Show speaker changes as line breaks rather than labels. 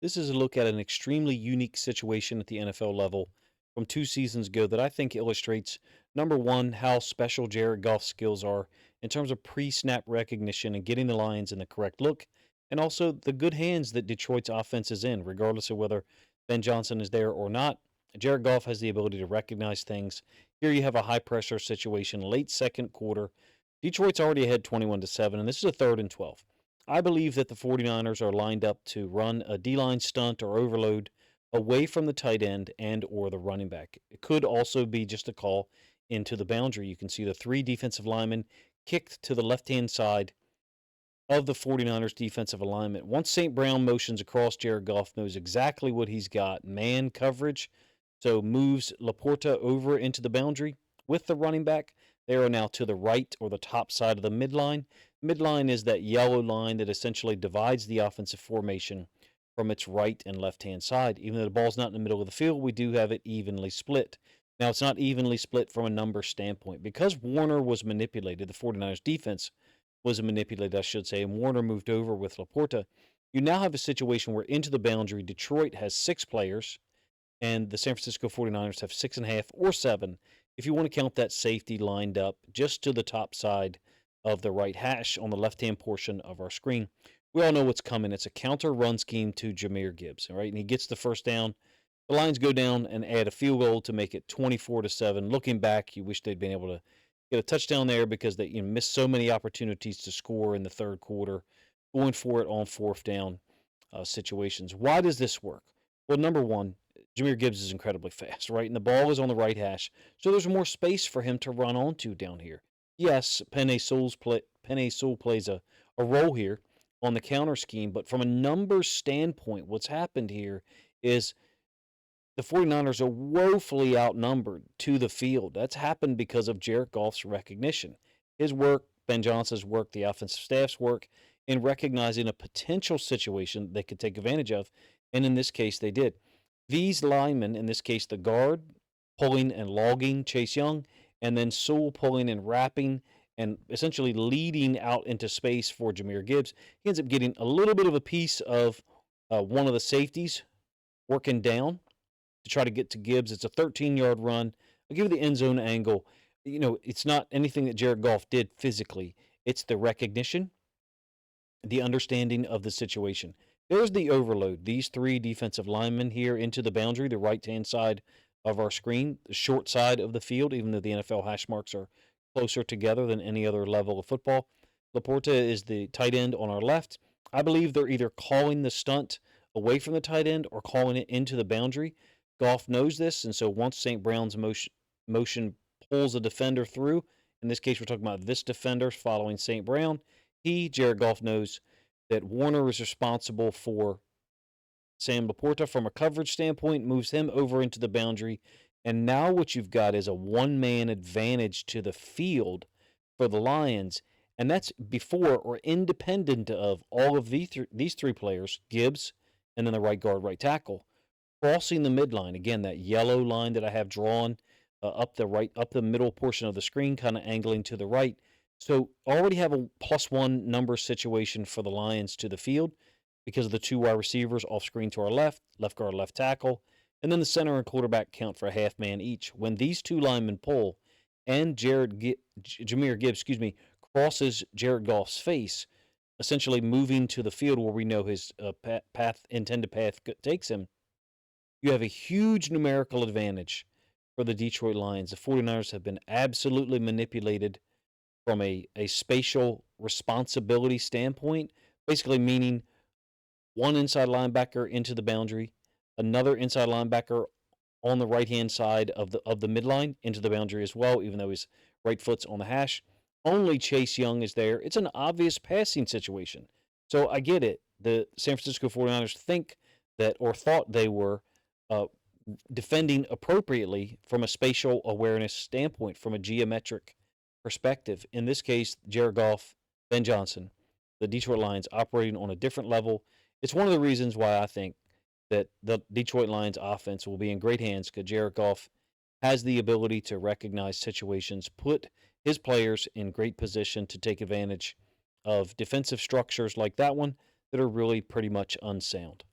This is a look at an extremely unique situation at the NFL level from 2 seasons ago that I think illustrates number one, how special Jared Goff's skills are in terms of pre snap recognition and getting the Lions in the correct look, and also the good hands that Detroit's offense is in, regardless of whether Ben Johnson is there or not. Jared Goff has the ability to recognize things. Here you have a high pressure situation, late second quarter. Detroit's already ahead 21-7, and this is a 3rd and 12. I believe that the 49ers are lined up to run a D-line stunt or overload away from the tight end and or the running back. It could also be just a call into the boundary. You can see the 3 defensive linemen kicked to the left-hand side of the 49ers defensive alignment. Once St. Brown motions across, Jared Goff knows exactly what he's got. Man coverage, so moves Laporta over into the boundary with the running back. They are now to the right or the top side of the midline. Midline is that yellow line that essentially divides the offensive formation from its right and left-hand side. Even though the ball's not in the middle of the field, we do have it evenly split. Now, it's not evenly split from a number standpoint. Because Warner was manipulated, the 49ers defense was manipulated, I should say, and Warner moved over with Laporta. You now have a situation where into the boundary, Detroit has 6 players, and the San Francisco 49ers have 6.5 or 7, if you want to count that safety lined up just to the top side of the right hash on the left-hand portion of our screen. We all know what's coming. It's a counter run scheme to Jahmyr Gibbs, all right? And he gets the first down. The Lions go down and add a field goal to make it 24-7. Looking back, you wish they'd been able to get a touchdown there because they missed so many opportunities to score in the third quarter, going for it on 4th down situations. Why does this work? Well, number one, Jahmyr Gibbs is incredibly fast, right? And the ball is on the right hash, so there's more space for him to run onto down here. Yes, Penei Sewell plays a role here on the counter scheme, but from a numbers standpoint, what's happened here is the 49ers are woefully outnumbered to the field. That's happened because of Jared Goff's recognition. His work, Ben Johnson's work, the offensive staff's work in recognizing a potential situation they could take advantage of, and in this case, they did. These linemen, in this case the guard, pulling and logging Chase Young, and then Sewell pulling and wrapping and essentially leading out into space for Jahmyr Gibbs. He ends up getting a little bit of a piece of one of the safeties working down to try to get to Gibbs. It's a 13-yard run. I'll give you the end zone angle. It's not anything that Jared Goff did physically. It's the recognition, the understanding of the situation. There's the overload. These 3 defensive linemen here into the boundary, the right-hand side of our screen, the short side of the field, even though the NFL hash marks are closer together than any other level of football. Laporta is the tight end on our left. I believe they're either calling the stunt away from the tight end or calling it into the boundary. Goff knows this, and so once St. Brown's motion pulls a defender through, in this case we're talking about this defender following St. Brown, Jared Goff, knows that Warner is responsible for Sam Laporta from a coverage standpoint, moves him over into the boundary, and now what you've got is a one-man advantage to the field for the Lions, and that's before or independent of all of these 3 players, Gibbs, and then the right guard, right tackle, crossing the midline. Again, that yellow line that I have drawn up the middle portion of the screen, kind of angling to the right. So already have a +1 number situation for the Lions to the field because of the 2 wide receivers off screen to our left guard, left tackle, and then the center and quarterback count for a half man each. When these 2 linemen pull and Jahmyr Gibbs, crosses Jared Goff's face, essentially moving to the field where we know his intended path takes him, you have a huge numerical advantage for the Detroit Lions. The 49ers have been absolutely manipulated from a spatial responsibility standpoint, basically meaning one inside linebacker into the boundary, another inside linebacker on the right-hand side of the midline into the boundary as well, even though his right foot's on the hash. Only Chase Young is there. It's an obvious passing situation. So I get it. The San Francisco 49ers think that or thought they were defending appropriately from a spatial awareness standpoint, from a geometric perspective. In this case, Jared Goff, Ben Johnson, the Detroit Lions operating on a different level. It's one of the reasons why I think that the Detroit Lions offense will be in great hands because Jared Goff has the ability to recognize situations, put his players in great position to take advantage of defensive structures like that one that are really pretty much unsound.